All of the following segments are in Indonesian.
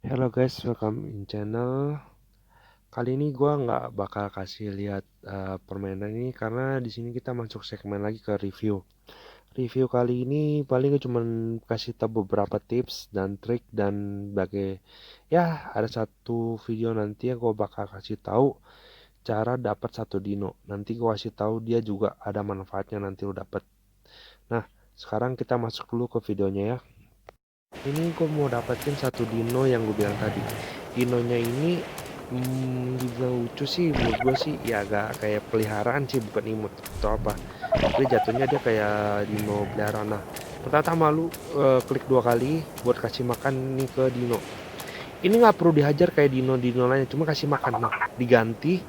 Hello guys, welcome in channel. Kali ini gua nggak bakal kasih lihat permainan ini karena di sini kita masuk segmen lagi ke review. Review kali ini paling cuma kasih tahu beberapa tips dan trik dan bagai ya ada satu video nanti yang gua bakal kasih tahu cara dapat satu dino. Nanti gua kasih tahu dia juga ada manfaatnya nanti lo dapat. Nah, sekarang kita masuk dulu ke videonya ya. Ini gue mau dapetin satu dino yang gue bilang tadi. Dinonya ini dibilang lucu sih menurut gue sih ya agak kayak peliharaan sih, bukan imut atau apa. Tapi jatuhnya dia kayak dino peliharaan. Nah, pertama lu klik 2 kali buat kasih makan nih ke dino. Ini nggak perlu dihajar kayak dino-dino lainnya, cuma kasih makan. Nah, diganti.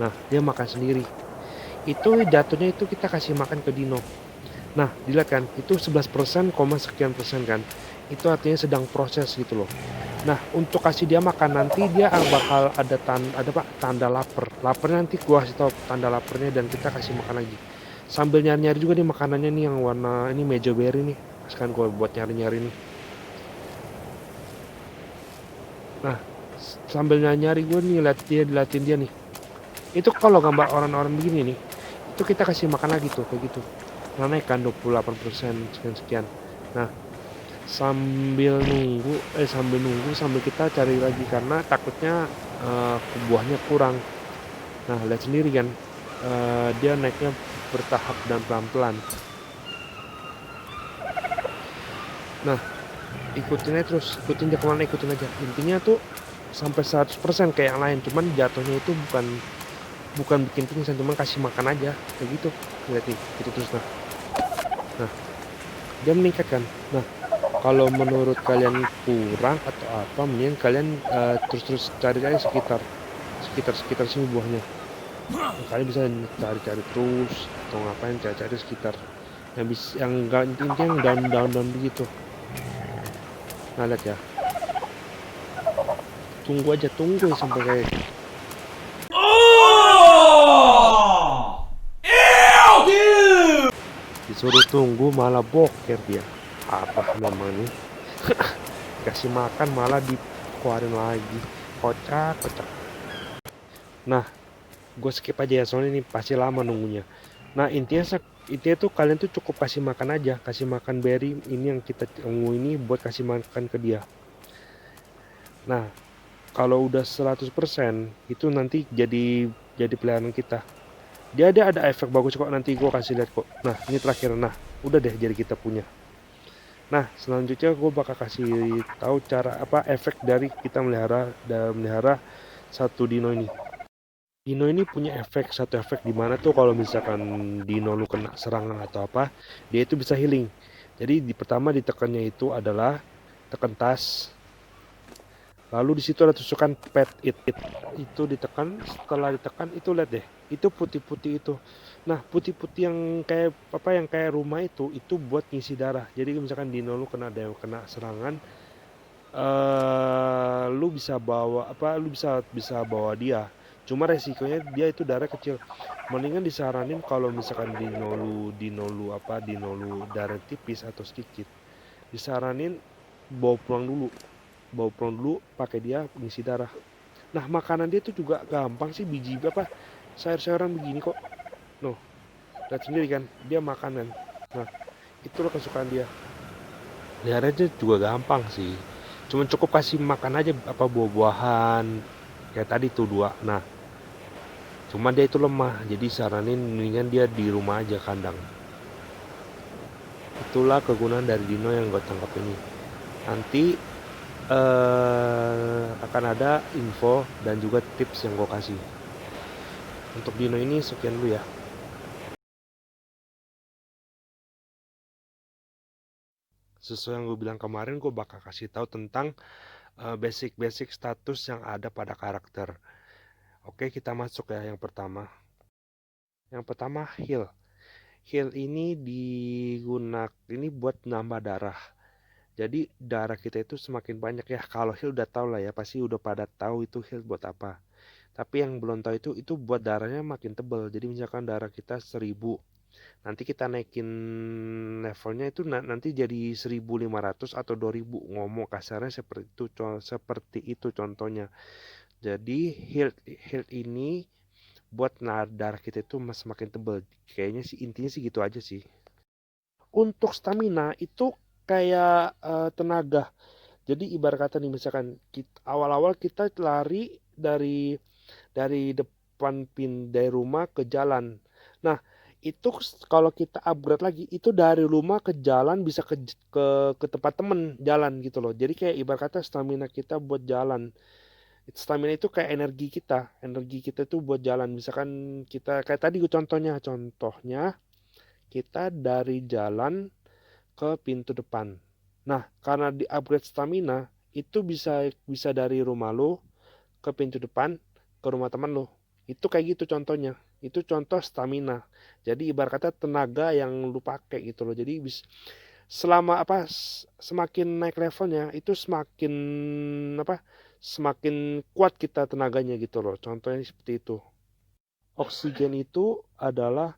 Nah, dia makan sendiri. Itu jatuhnya itu kita kasih makan ke dino. Nah, dilihat kan, itu 11%, sekian persen kan. Itu artinya sedang proses gitu loh. Nah, untuk kasih dia makan nanti dia bakal ada tanda lapar. Laparnya nanti gua kasih tahu tanda laparnya dan kita kasih makan lagi. Sambil nyari-nyari juga nih makanannya nih yang warna ini mejo berry nih. Sekarang gua buat nyari-nyari nih. Nah, sambil nyari-nyari gue nih liatin dia nih. Itu kalau gambar orang-orang begini nih, itu kita kasih makan lagi tuh kayak gitu. Nah, naik kan 28% sekian-sekian. Nah, sambil kita cari lagi karena takutnya buahnya kurang. Nah, lihat sendiri kan, dia naiknya bertahap dan pelan-pelan. Nah, ikutin aja terus, ikutin dia kemana, ikutin aja. Intinya tuh sampai 100% kayak yang lain, cuman jatuhnya itu bukan bikin pingsan, cuman kasih makan aja kayak gitu. Lihat nih, itu terus. Nah, dia meningkat kan. Nah, kalau menurut kalian kurang atau apa, mending kalian terus cari aja sekitar sini buahnya. Nah, kalian bisa cari-cari terus atau ngapain, cari-cari sekitar yang enggak, intinya yang daun begitu. Nah, lihat ya, tunggu ya sampai kayak disuruh tunggu malah boker dia. Apa memang nih? Kasih makan malah dikeluarin lagi, kocak. Nah, gue skip aja ya soalnya ini pasti lama nunggunya. Nah, intinya tuh kalian tuh cukup kasih makan aja, kasih makan berry ini yang kita tunggu ini buat kasih makan ke dia. Nah, kalau udah 100% itu nanti jadi peliharaan kita. Dia ada efek bagus kok, nanti gue kasih lihat kok. Nah, ini terakhir. Nah, udah deh jadi kita punya. Nah, selanjutnya gue bakal kasih tahu cara apa efek dari kita melihara satu dino ini. Dino ini punya satu efek di mana tuh kalau misalkan dino lu kena serangan atau apa, dia itu bisa healing. Jadi pertama ditekannya itu adalah tekan tas. Lalu di situ ada tusukan pet it. Itu ditekan, setelah ditekan itu lihat deh. Itu putih-putih itu. Nah, putih-putih yang kayak rumah itu buat ngisi darah. Jadi misalkan dino lu kena serangan, lu bisa bawa lu bisa bawa dia, cuma resikonya dia itu darah kecil. Mendingan disaranin kalau misalkan dino lu darah tipis atau sedikit, disaranin bawa pulang dulu pakai dia ngisi darah. Nah, makanan dia itu juga gampang sih, biji apa sayur-sayuran begini kok. Noh, lihat sendiri kan dia makanan. Nah, itu lo kesukaan dia. Lihatnya juga gampang sih, cuman cukup kasih makan aja apa buah-buahan kayak tadi tuh 2. Nah, cuma dia itu lemah, jadi saranin mendingan dia di rumah aja kandang. Itulah kegunaan dari dino yang gue tangkap ini. Nanti akan ada info dan juga tips yang gue kasih. Untuk dino ini sekian dulu ya. Sesuai yang gue bilang kemarin, gue bakal kasih tahu tentang basic status yang ada pada karakter. Oke, kita masuk ya. Yang pertama heal. Heal ini buat nambah darah. Jadi darah kita itu semakin banyak ya. Kalau heal udah tahu lah ya, pasti udah pada tahu itu heal buat apa. Tapi yang belum tahu itu buat darahnya makin tebal. Jadi misalkan darah kita 1000. Nanti kita naikin levelnya itu nanti jadi 1.500 atau 2.000, ngomong kasarnya seperti itu contohnya. Jadi health ini buat darah kita itu semakin tebal. Kayaknya sih intinya sih gitu aja sih. Untuk stamina itu kayak tenaga. Jadi ibarat kata nih, misalkan awal-awal kita lari dari depan dari rumah ke jalan. Nah, itu kalau kita upgrade lagi itu dari rumah ke jalan bisa ke tempat temen jalan gitu loh. Jadi kayak ibarat kata stamina kita buat jalan. Stamina itu kayak energi kita tuh buat jalan. Misalkan kita kayak tadi contohnya kita dari jalan ke pintu depan. Nah, karena di upgrade stamina itu bisa bisa dari rumah lo ke pintu depan ke rumah teman lo. Itu kayak gitu contohnya. Itu contoh stamina. Jadi ibarat kata tenaga yang lu pakai gitu loh. Jadi selama semakin naik levelnya itu semakin apa semakin kuat kita tenaganya gitu loh. Contohnya seperti itu. Oksigen itu adalah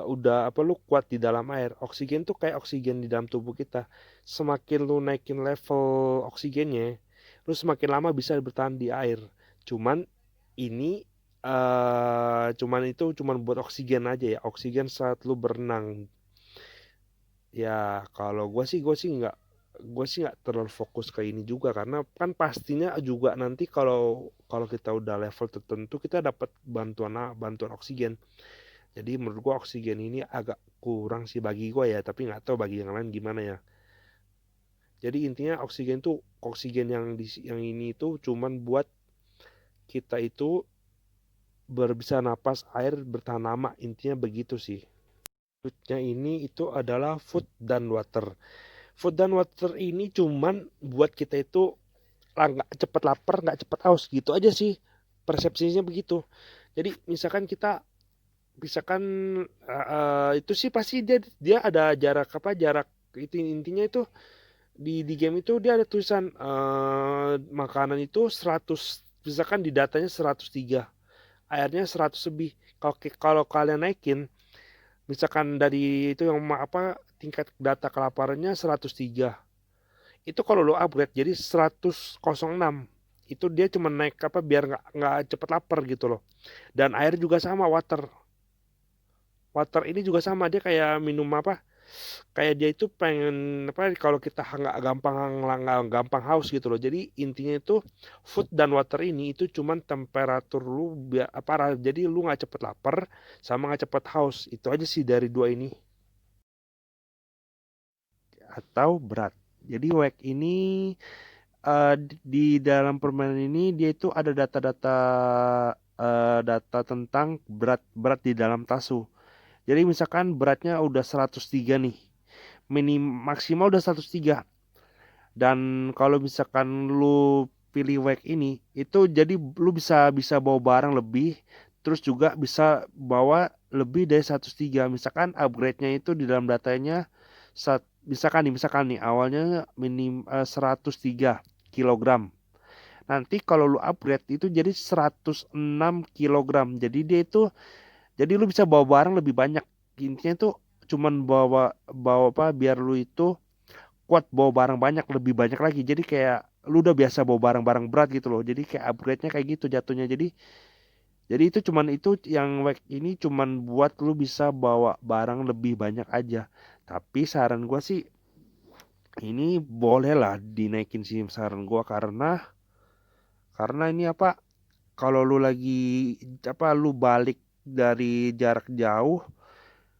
udah lu kuat di dalam air. Oksigen tuh kayak oksigen di dalam tubuh kita. Semakin lu naikin level oksigennya, lu semakin lama bisa bertahan di air. Cuman ini cuman buat oksigen aja ya. Oksigen saat lu berenang. Ya kalau gue sih nggak terlalu fokus ke ini juga, karena kan pastinya juga nanti kalau kalau kita udah level tertentu kita dapat bantuan oksigen. Jadi menurut gua oksigen ini agak kurang sih bagi gua ya, tapi nggak tahu bagi yang lain gimana ya. Jadi intinya oksigen yang ini itu cuman buat kita itu bisa napas air bertahan lama, intinya begitu sih. Foodnya ini itu adalah food dan water. Food dan water ini cuman buat kita itu nggak cepet lapar, nggak cepet haus, gitu aja sih. Persepsinya begitu. Jadi misalkan itu sih pasti dia ada jarak itu intinya itu di game itu dia ada tulisan makanan itu 100, misalkan di datanya 103, airnya 100 lebih. Kalau kalian naikin misalkan dari itu yang tingkat data kelaparannya 103, itu kalau lo upgrade jadi 106, itu dia cuma naik biar nggak cepet lapar gitu loh. Dan air juga sama, water water ini juga sama, dia kayak minum kayak dia itu pengen kalau kita nggak gampang haus gitu loh. Jadi intinya itu food dan water ini itu cuman temperatur lu jadi lu nggak cepet lapar sama nggak cepet haus, itu aja sih dari dua ini. Atau berat. Jadi WEC ini di dalam permainan ini dia itu ada data tentang berat berat di dalam tasu. Jadi misalkan beratnya udah 103 nih, maksimal udah 103. Dan kalau misalkan lu pilih WEC ini, itu jadi lu bisa bisa bawa barang lebih, terus juga bisa bawa lebih dari 103. Misalkan upgrade-nya itu di dalam datanya misalkan nih awalnya 103 kilogram. Nanti kalau lu upgrade itu jadi 106 kilogram. Jadi lu bisa bawa barang lebih banyak. Intinya tuh cuman bawa bawa biar lu itu kuat bawa barang lebih banyak lagi. Jadi kayak lu udah biasa bawa barang-barang berat gitu loh. Jadi kayak upgrade-nya kayak gitu jatuhnya. Jadi itu yang WEC ini cuman buat lu bisa bawa barang lebih banyak aja. Tapi saran gua sih ini boleh lah dinaikin sih, saran gua, karena ini kalau lu lagi lu balik dari jarak jauh,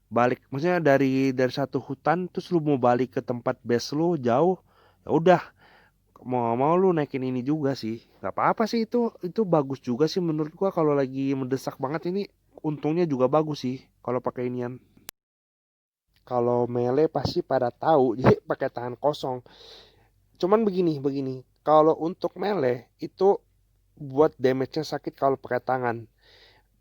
maksudnya dari satu hutan terus lu mau balik ke tempat base lu jauh, ya udah, mau lu naikin ini juga sih, nggak apa-apa sih. Itu bagus juga sih menurut gua, kalau lagi mendesak banget ini untungnya juga bagus sih kalau pakai inian. Kalau melee pasti pada tahu jadi pakai tangan kosong. Cuman begini, kalau untuk melee itu buat damage-nya sakit kalau pakai tangan.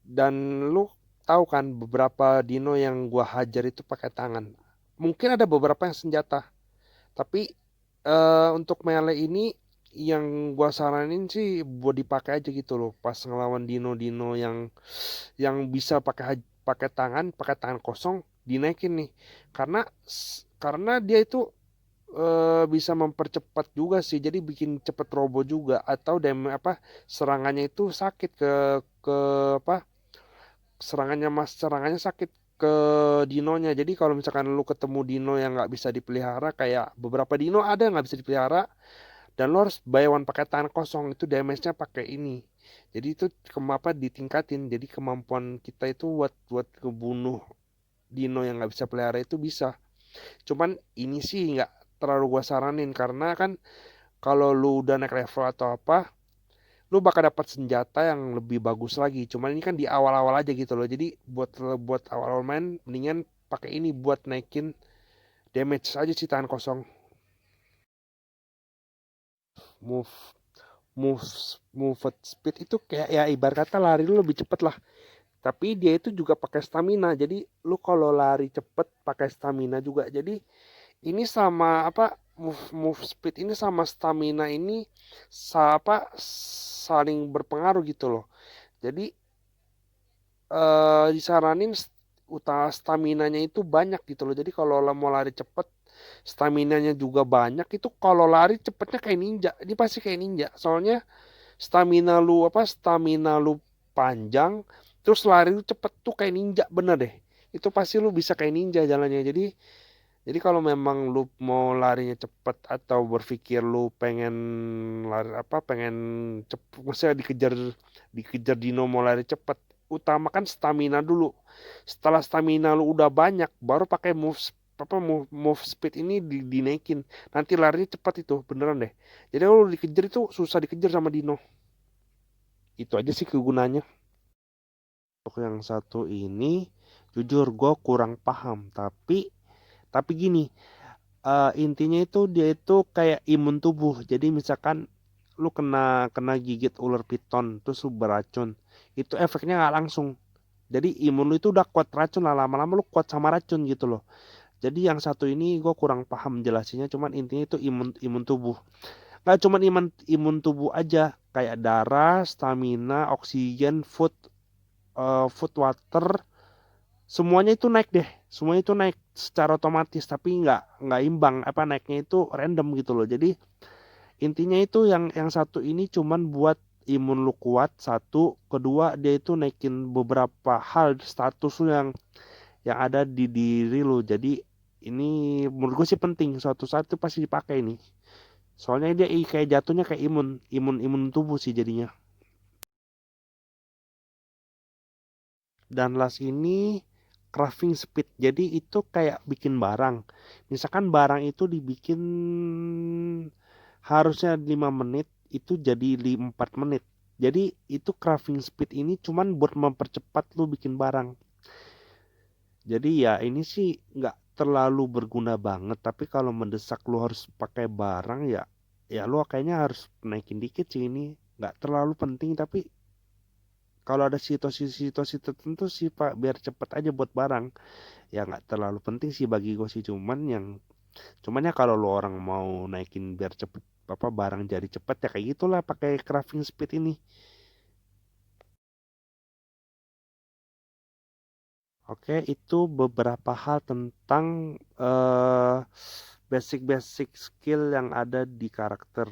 Dan lu tahu kan beberapa dino yang gua hajar itu pakai tangan. Mungkin ada beberapa yang senjata, tapi untuk melee ini yang gua saranin sih buat dipakai aja gitu loh pas ngelawan dino-dino yang bisa pakai tangan kosong dinaikin nih, karena dia itu bisa mempercepat juga sih, jadi bikin cepet robo juga, atau serangannya itu sakit ke apa serangannya sakit ke dinonya. Jadi kalau misalkan lu ketemu dino yang nggak bisa dipelihara, kayak beberapa dino ada yang nggak bisa dipelihara, dan lo harus buy one pakai tangan kosong, itu damage-nya pakai ini. Jadi itu ditingkatin, jadi kemampuan kita itu buat ngebunuh dino yang nggak bisa pelihara itu bisa. Cuman ini sih nggak terlalu gua saranin, karena kan kalau lu udah naik level atau apa, lu bakal dapat senjata yang lebih bagus lagi. Cuman ini kan di awal-awal aja gitu loh. Jadi buat awal-awal main mendingan pakai ini buat naikin damage aja sih, tahan kosong. Move move move speed itu kayak ya ibarat kata lari lu lebih cepet lah. Tapi dia itu juga pakai stamina. Jadi lu kalau lari cepet pakai stamina juga. Jadi ini sama move speed ini sama stamina ini saling berpengaruh gitu loh. Jadi disaranin staminanya itu banyak gitu loh. Jadi kalau mau lari cepet, staminanya juga banyak, itu kalau lari cepetnya kayak ninja. Ini pasti kayak ninja. Soalnya stamina lu panjang, terus lari lu cepet tuh kayak ninja, bener deh. Itu pasti lu bisa kayak ninja jalannya. Jadi kalau memang lu mau larinya cepet atau berpikir lu pengen lari pengen cepet, maksudnya dikejar dino mau lari cepet, utamakan stamina dulu. Setelah stamina lu udah banyak, baru pakai move speed ini dinaikin. Nanti larinya cepat itu, beneran deh. Jadi kalau dikejar itu susah dikejar sama dino. Itu aja sih kegunaannya. Untuk yang satu ini, jujur gue kurang paham. Tapi gini, intinya itu dia itu kayak imun tubuh. Jadi misalkan lu kena gigit ular piton terus lu beracun, itu efeknya nggak langsung. Jadi imun lu itu udah kuat racun lah, lama-lama lu kuat sama racun gitu loh. Jadi yang satu ini gue kurang paham jelasinnya, cuman intinya itu imun tubuh. Nggak cuman imun tubuh aja, kayak darah, stamina, oksigen, food, water, semuanya itu naik deh. Semuanya itu naik secara otomatis, tapi nggak imbang, naiknya itu random gitu loh. Jadi intinya itu yang satu ini cuman buat imun lu kuat, satu, kedua dia itu naikin beberapa hal status lu yang ada di diri lu. Jadi ini menurut gue sih penting, suatu saat itu pasti dipakai nih. Soalnya dia kayak jatuhnya kayak imun tubuh sih jadinya. Dan last ini crafting speed. Jadi itu kayak bikin barang. Misalkan barang itu dibikin harusnya 5 menit, itu jadi 4 menit. Jadi itu crafting speed ini cuman buat mempercepat lu bikin barang. Jadi ya ini sih nggak terlalu berguna banget. Tapi kalau mendesak lu harus pakai barang, ya lu kayaknya harus naikin dikit sih ini. Nggak terlalu penting, tapi kalau ada situasi tertentu sih Pak, biar cepet aja buat barang, ya nggak terlalu penting sih bagi gue sih. Cuman ya kalau lu orang mau naikin biar cepet barang jadi cepet, ya kayak gitulah pakai crafting speed ini. Oke, itu beberapa hal tentang basic skill yang ada di karakter.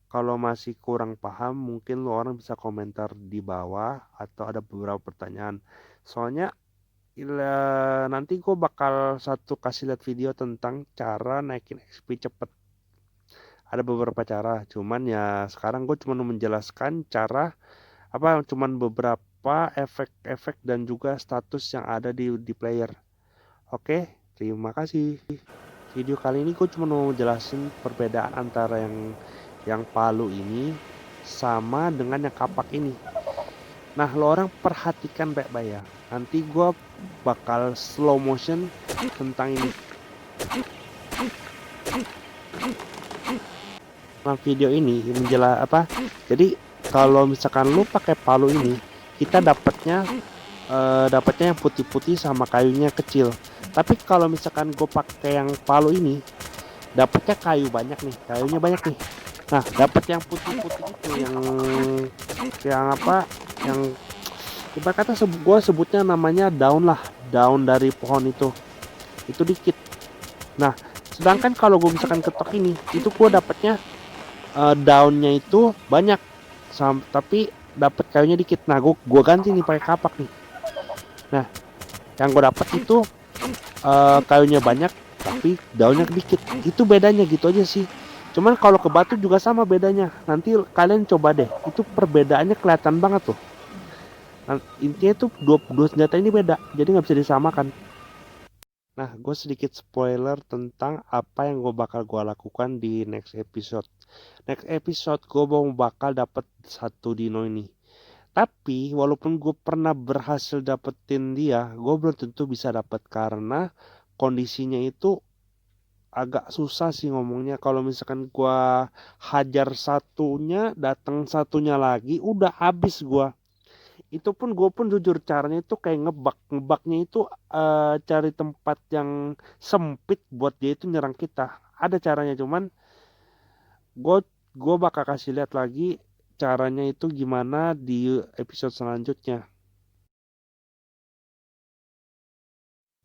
Kalau masih kurang paham, mungkin lo orang bisa komentar di bawah atau ada beberapa pertanyaan. Soalnya nanti gue bakal kasih lihat video tentang cara naikin XP cepet. Ada beberapa cara, cuman ya sekarang gue cuma menjelaskan cuman beberapa efek-efek dan juga status yang ada di player. Oke, terima kasih. Video kali ini gue cuma mau jelasin perbedaan antara yang palu ini sama dengan yang kapak ini. Nah, lo orang perhatikan baik-baik ya. Nanti gue bakal slow motion tentang ini. Nah, video ini jadi kalau misalkan lu pakai palu ini, kita dapatnya yang putih-putih sama kayunya kecil. Tapi kalau misalkan gue pakai yang palu ini, dapatnya kayunya banyak nih. Nah, dapat yang putih-putih itu yang ibarat kata gue sebutnya namanya daun lah, daun dari pohon itu dikit. Nah sedangkan kalau gue misalkan ketok ini, itu gue dapatnya daunnya itu banyak, tapi dapat kayunya dikit. Nah gue ganti nih pakai kapak nih. Nah yang gue dapat itu kayunya banyak tapi daunnya dikit. Itu bedanya gitu aja sih. Cuman kalau ke batu juga sama bedanya. Nanti kalian coba deh, itu perbedaannya kelihatan banget tuh. Nah, intinya tuh dua senjata ini beda, jadi nggak bisa disamakan. Nah, gue sedikit spoiler tentang apa yang gue lakukan di next episode. Next episode gue bakal dapet satu dino ini. Tapi walaupun gue pernah berhasil dapetin dia, gue belum tentu bisa dapet karena kondisinya itu agak susah sih ngomongnya. Kalau misalkan gue hajar satunya, datang satunya lagi, udah habis gue. Itu pun gue pun jujur caranya itu kayak ngebaknya itu cari tempat yang sempit buat dia itu nyerang kita. Ada caranya, cuman gue bakal kasih lihat lagi caranya itu gimana di episode selanjutnya.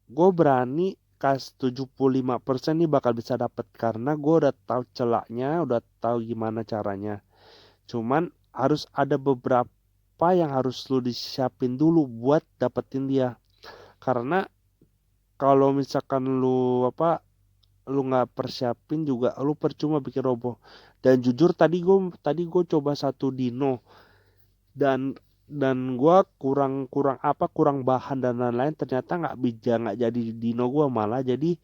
Gue berani kas 75% nih bakal bisa dapet karena gue udah tahu celaknya, udah tahu gimana caranya. Cuman harus ada beberapa yang harus lu disiapin dulu buat dapetin dia. Karena kalau misalkan lu nggak persiapin juga lu percuma bikin roboh. Dan jujur tadi gue coba satu dino dan gue kurang bahan dan lain-lain, ternyata nggak jadi dino, gue malah jadi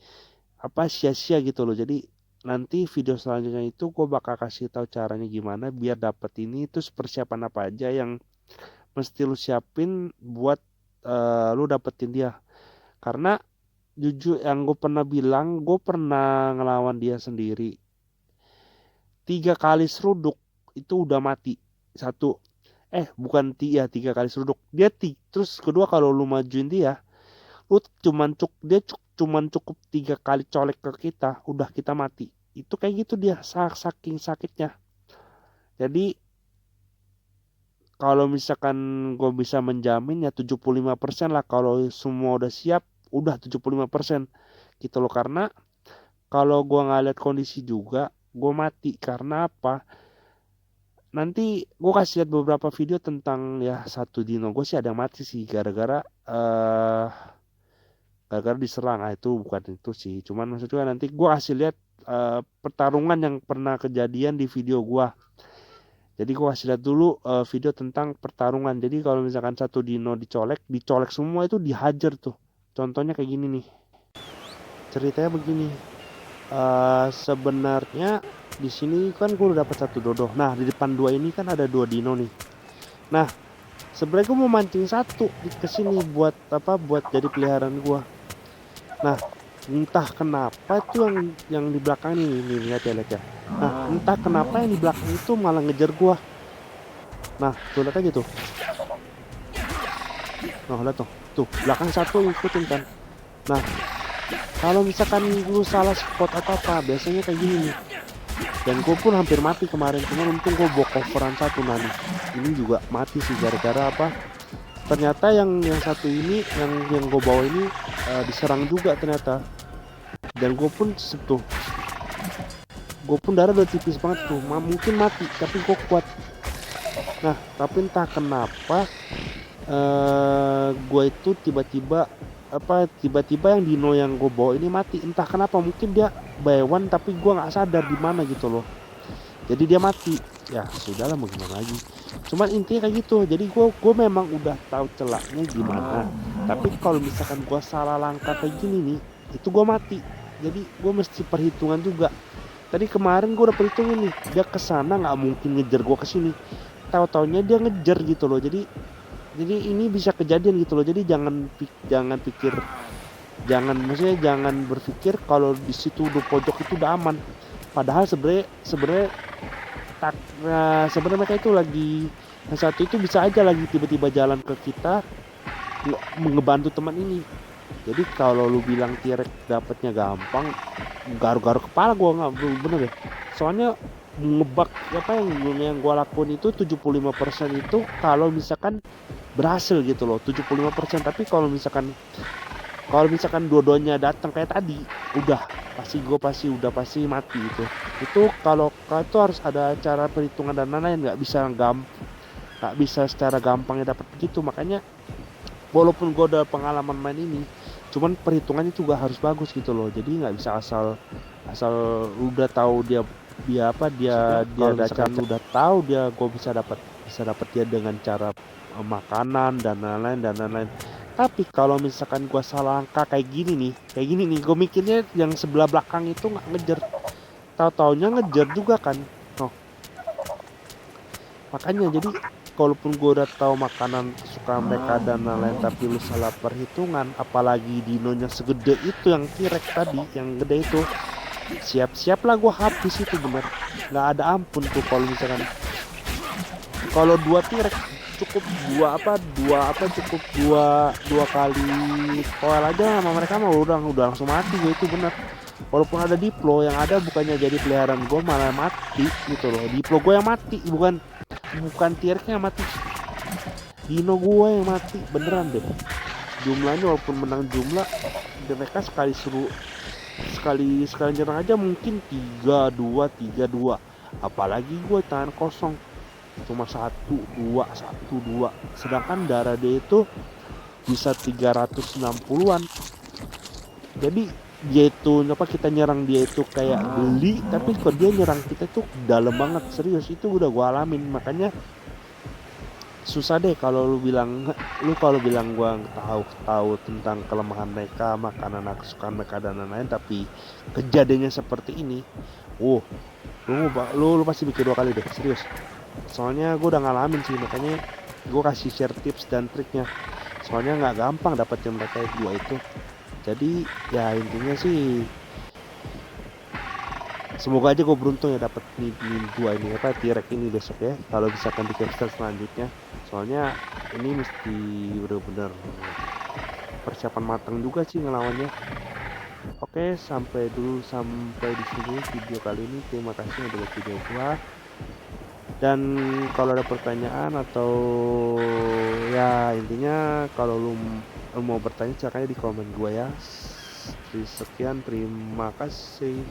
sia-sia gitu loh. Jadi nanti video selanjutnya itu gue bakal kasih tahu caranya gimana biar dapet ini. Terus persiapan apa aja yang mesti lu siapin buat lu dapetin dia. Karena jujur yang gue pernah bilang, gue pernah ngelawan dia sendiri 3 kali seruduk itu udah mati. Satu, bukan tiga kali seruduk dia terus kedua kalau lu majuin dia, lu cuman cukup 3 kali colek ke kita udah kita mati. Itu kayak gitu dia, saking sakitnya. Jadi kalau misalkan gue bisa menjamin ya 75% lah, kalau semua udah siap udah 75% gitu loh. Karena kalau gue nggak lihat kondisi juga gue mati. Karena apa? Nanti gue kasih lihat beberapa video tentang ya satu dino gue sih ada yang mati sih gara-gara diserang. Itu bukan itu sih, cuman maksudnya nanti gue kasih lihat pertarungan yang pernah kejadian di video gue. Jadi gue kasih lihat dulu video tentang pertarungan. Jadi kalau misalkan satu dino dicolek semua itu dihajar tuh. Contohnya kayak gini nih. Ceritanya begini. Sebenarnya di sini kan gue udah dapat satu dodo. Nah di depan dua ini kan ada 2 dino nih. Nah sebenarnya gue mau mancing satu ke sini buat jadi peliharaan gue. Nah entah kenapa itu yang di belakang nih lihat ya. Nah entah kenapa yang di belakang itu malah ngejar gue. Nah tuh lihat aja tuh. Nah lihat tuh belakang satu ngikutin kan. Nah kalau misalkan lu salah spot atau apa biasanya kayak gini nih. Dan gue pun hampir mati kemarin, cuma untung gue bawa coveran satu. Nah ini juga mati sih gara-gara apa? Ternyata yang satu ini yang gue bawa ini diserang juga ternyata. Dan gue pun tuh, gue pun darah udah tipis banget tuh, mungkin mati tapi gue kuat. Nah tapi entah kenapa gue itu tiba-tiba yang dino yang gue bawa ini mati. Entah kenapa, mungkin dia by one tapi gue nggak sadar di mana gitu loh, jadi dia mati. Ya sudahlah, mau gimana lagi, cuman intinya kayak gitu. Jadi gue memang udah tahu celaknya gimana, tapi kalau misalkan gue salah langkah kayak gini nih, itu gue mati. Jadi gue mesti perhitungan juga. Tadi kemarin gue udah perhitungin nih, dia kesana nggak mungkin ngejar gue kesini, tahu-taunya dia ngejar gitu loh. Jadi ini bisa kejadian gitu loh. Jadi jangan berpikir kalau di situ udah pojok itu udah aman. Padahal sebenarnya mereka itu lagi, yang satu itu bisa aja lagi tiba-tiba jalan ke kita ngebantu teman ini. Jadi kalau lu bilang T-Rex dapetnya gampang, garu-garu kepala gua nggak bener deh. Soalnya ngebug apa yang gua lakuin itu 75% itu kalau misalkan berhasil gitu loh, 75%. Tapi kalau misalkan dua-duanya datang kayak tadi, udah pasti mati itu kalau itu harus ada cara perhitungan dan lain-lain, nggak bisa secara gampangnya dapat begitu. Makanya walaupun gue udah pengalaman main ini, cuman perhitungannya juga harus bagus gitu loh. Jadi nggak bisa asal asal udah tahu dia dia apa dia dia misalkan udah tahu dia gue bisa dapat dia dengan cara makanan dan lain-lain. Tapi kalau misalkan gue salah angka kayak gini nih gue mikirnya yang sebelah belakang itu nggak ngejar, tahu-taunya ngejar juga kan. Oh, makanya jadi kalaupun gue udah tahu makanan kesukaan mereka dan lain-lain, tapi lu salah perhitungan, apalagi dinonya segede itu, yang T-Rex tadi yang gede itu, siap-siap lah gue habis itu, bener nggak ada ampun tuh. Kalau dua T-Rex cukup cukup dua kali koel aja sama mereka mah udah langsung mati gue itu, bener. Walaupun ada Diplo, yang ada bukannya jadi peliharaan gue malah mati gitu loh. Diplo gue yang mati, bukan T-Rex yang mati, dino gue yang mati beneran deh. Jumlahnya walaupun menang jumlah, mereka sekali nyerang aja mungkin 3-2, apalagi gue tangan kosong cuma 1-2, sedangkan darah dia itu bisa 360-an. Jadi dia itu kita nyerang dia itu kayak geli, tapi kok dia nyerang kita tuh dalam banget, serius. Itu udah gue alamin. Makanya susah deh kalau lu bilang gua tahu tentang kelemahan mereka, makanan kesukaan mereka dan lain-lain, tapi kejadiannya seperti ini. Oh, lu pasti mikir dua kali deh, serius. Soalnya gue udah ngalamin sih, makanya gue kasih share tips dan triknya. Soalnya nggak gampang dapetin mereka dua itu. Jadi ya intinya sih, semoga aja gue beruntung ya dapet nih dua ini T-Rex ini besok ya, kalau misalkan di capster selanjutnya. Soalnya ini mesti bener-bener persiapan matang juga sih ngelawannya. Oke, sampai di sini video kali ini. Terima kasih udah lihat video gua. Dan kalau ada pertanyaan atau ya intinya kalau lu mau bertanya, silahkan di komen gua ya. Sekian, terima kasih.